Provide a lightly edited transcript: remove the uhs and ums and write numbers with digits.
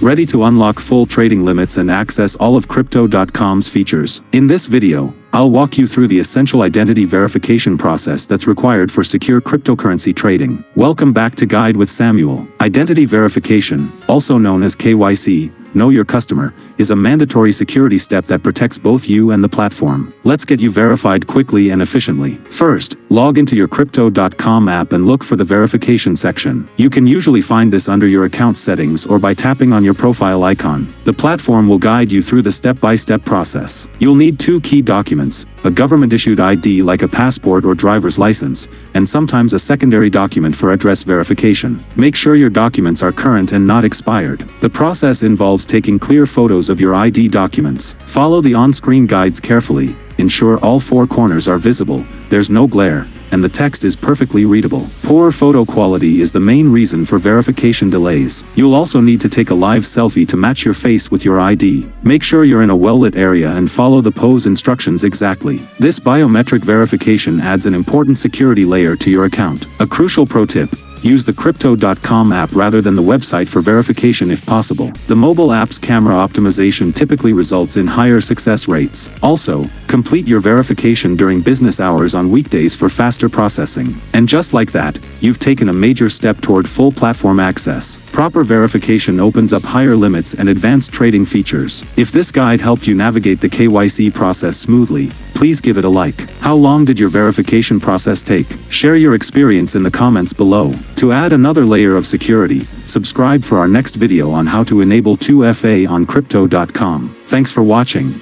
ready to unlock full trading limits and access all of Crypto.com's features. In this video, I'll walk you through the essential identity verification process that's required for secure cryptocurrency trading. Welcome back to Guide with Samuel. Identity verification, also known as KYC, Know Your Customer, is a mandatory security step that protects both you and the platform. Let's get you verified quickly and efficiently. First, log into your Crypto.com app and look for the verification section. You can usually find this under your account settings or by tapping on your profile icon. The platform will guide you through the step-by-step process. You'll need two key documents: a government-issued ID like a passport or driver's license, and sometimes a secondary document for address verification. Make sure your documents are current and not expired. The process involves taking clear photos of your ID documents. Follow the on-screen guides carefully. Ensure all four corners are visible, there's no glare, and the text is perfectly readable. Poor photo quality is the main reason for verification delays. You'll also need to take a live selfie to match your face with your ID. Make sure you're in a well-lit area and follow the pose instructions exactly. This biometric verification adds an important security layer to your account. A crucial pro tip: use the Crypto.com app rather than the website for verification if possible. The mobile app's camera optimization typically results in higher success rates. Also, complete your verification during business hours on weekdays for faster processing. And just like that, you've taken a major step toward full platform access. Proper verification opens up higher limits and advanced trading features. If this guide helped you navigate the KYC process smoothly, please give it a like. How long did your verification process take? Share your experience in the comments below. To add another layer of security, subscribe for our next video on how to enable 2FA on Crypto.com. Thanks for watching.